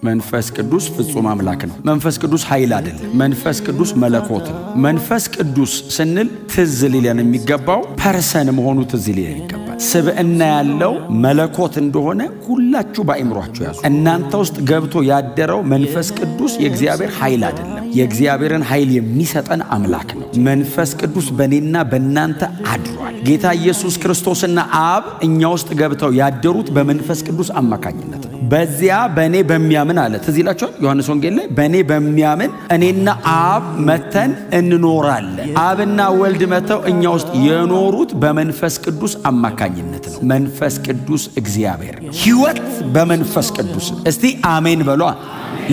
መንፈስ ቅዱስ ፍጹም አምላክ ነው። መንፈስ ቅዱስ ኃይል አይደለም። መንፈስ ቅዱስ መለኮት ነው። መንፈስ ቅዱስ ስንል ትዝ ሊለን የሚገባው ፐርሰን መሆኑ ትዝ ሊለን ይገባል። ስብዕና ያለው መለኮት እንደሆነ ሁላችሁ በአእምሯችሁ ያዙ። እናንተ ውስጥ ገብቶ ያደረው መንፈስ ቅዱስ የእግዚአብሔር ኃይል አይደለም። የእግዚአብሔርን ኃይል የሚሰጠን አምላክ ነው። መንፈስ ቅዱስ በእኔና በእናንተ አድሯል። ጌታ ኢየሱስ ክርስቶስና አብ እኛ ውስጥ ገብተው ያደሩት በመንፈስ ቅዱስ አማካኝነት ነው። በዚያ በእኔ በሚያምን አለ። ትዝ ይላችኋል ዮሐንስ ወንጌል ላይ በእኔ በሚያምን እኔና አብ መተን እንኖራለን። አብና ወልድ መተው እኛ ውስጥ የኖሩት በመንፈስ ቅዱስ አማካኝነት ነው። መንፈስ ቅዱስ እግዚአብሔር ነው። ሕይወት በመንፈስ ቅዱስ። እስቲ አሜን በሏ።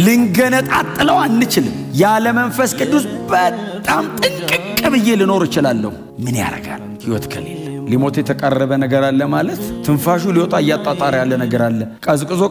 ልንገነጣጥለው አንችልም። ያለ መንፈስ ቅዱስ በጣም ጥንቅቅ ብዬ ልኖር እችላለሁ። ምን ያደርጋል? ሕይወት ከሌለ ሊሞት የተቃረበ ነገር አለ ማለት ትንፋሹ ሊወጣ እያጣጣረ ያለ ነገር አለ። ቀዝቅዞ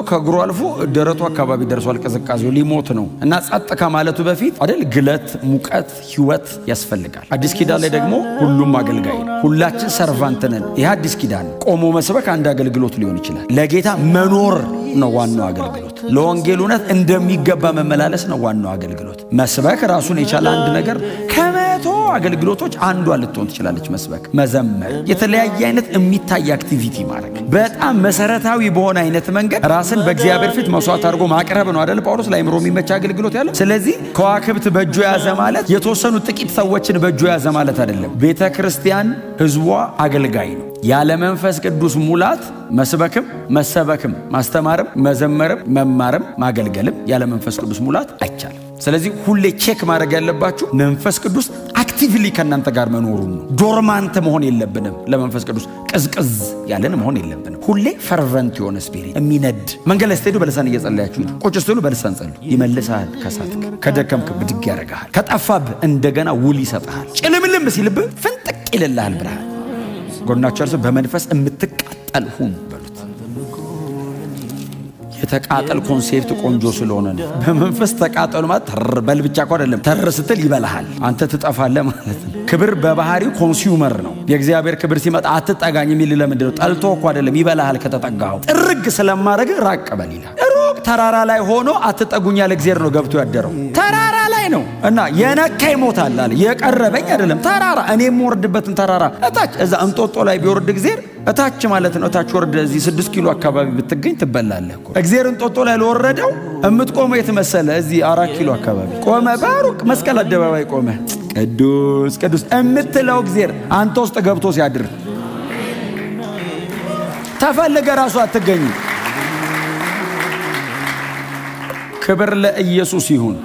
ከእግሩ አልፎ ደረቱ አካባቢ ደርሷል። ቅዝቃዜው ሊሞት ነው እና ጸጥ ከማለቱ በፊት አይደል ግለት፣ ሙቀት፣ ሕይወት ያስፈልጋል። አዲስ ኪዳን ላይ ደግሞ ሁሉም አገልጋይ ነው። ሁላችን ሰርቫንት ነን። ይህ አዲስ ኪዳን ቆሞ መስበክ አንድ አገልግሎት ሊሆን ይችላል። ለጌታ መኖር ነው ዋናው አገልግሎት። ለወንጌል እውነት እንደሚገባ መመላለስ ነው ዋናው አገልግሎት። መስበክ ራሱን የቻለ አንድ ነገር ከመቶ አገልግሎቶች አንዷ ልትሆን ትችላለች። መስበክ፣ መዘመር፣ የተለያየ አይነት የሚታይ አክቲቪቲ ማድረግ በጣም መሰረታዊ በሆነ አይነት መንገድ ራስን በእግዚአብሔር ፊት መስዋዕት አድርጎ ማቅረብ ነው አይደል? ጳውሎስ ለአእምሮ የሚመች አገልግሎት ያለው። ስለዚህ ከዋክብት በእጁ ያዘ ማለት የተወሰኑ ጥቂት ሰዎችን በእጁ ያዘ ማለት አይደለም። ቤተ ክርስቲያን ህዝቧ አገልጋይ ነው። ያለ መንፈስ ቅዱስ ሙላት መስበክም መሰበክም ማስተማርም መዘመርም መማርም ማገልገልም ያለ መንፈስ ቅዱስ ሙላት አይቻልም። ስለዚህ ሁሌ ቼክ ማድረግ ያለባችሁ መንፈስ ቅዱስ አክቲቭሊ ከእናንተ ጋር መኖሩን ነው። ዶርማንት መሆን የለብንም። ለመንፈስ ቅዱስ ቅዝቅዝ ያለን መሆን የለብንም። ሁሌ ፈርቨንት የሆነ ስፒሪት የሚነድ መንገድ ላይ ስትሄዱ በልሳን እየጸለያችሁ ቁጭ ስትሉ በልሳን ጸልዩ። ይመልስሃል። ከሳትክ ከደከምክ ብድግ ያደርግሃል። ከጠፋብህ እንደገና ውል ይሰጥሃል። ጭልምልም ሲልብህ ፍንጥቅ ይልልሃል ብርሃን። ጎናችሁ እርሱ በመንፈስ የምትቃጠል ሁን በሉት። የተቃጠል ኮንሴፕት ቆንጆ ስለሆነ ነው። በመንፈስ ተቃጠሉ ማለት ተርበል ብቻ እኮ አይደለም። ተር ስትል ይበላሃል፣ አንተ ትጠፋለህ ማለት ነው። ክብር በባህሪው ኮንሱመር ነው። የእግዚአብሔር ክብር ሲመጣ አትጠጋኝ የሚል ለምንድን ነው? ጠልቶ እኮ አይደለም፣ ይበላሃል ከተጠጋኸው። ጥርግ ስለማድረግ ራቅ በል ይላል። ሩቅ ተራራ ላይ ሆኖ አትጠጉኝ ያለ እግዚአብሔር ነው ገብቶ ያደረው ተራራ ላይ ነው። እና የነካ ይሞታል አለ። የቀረበኝ አይደለም ተራራ፣ እኔ የምወርድበትን ተራራ እታች እዛ እንጦጦ ላይ ቢወርድ እግዚአብሔር እታች ማለት ነው። እታች ወርደ እዚህ 6 ኪሎ አካባቢ ብትገኝ ትበላለህ እኮ። እግዚአብሔር እንጦጦ ላይ ለወረደው እምትቆመው የት መሰለህ? እዚህ 4 ኪሎ አካባቢ ቆመ። ባሩቅ መስቀል አደባባይ ቆመ። ቅዱስ ቅዱስ እምትለው እግዚአብሔር አንተ ውስጥ ገብቶ ሲያድር ተፈልገ ራሱ አትገኝ። ክብር ለኢየሱስ ይሁን።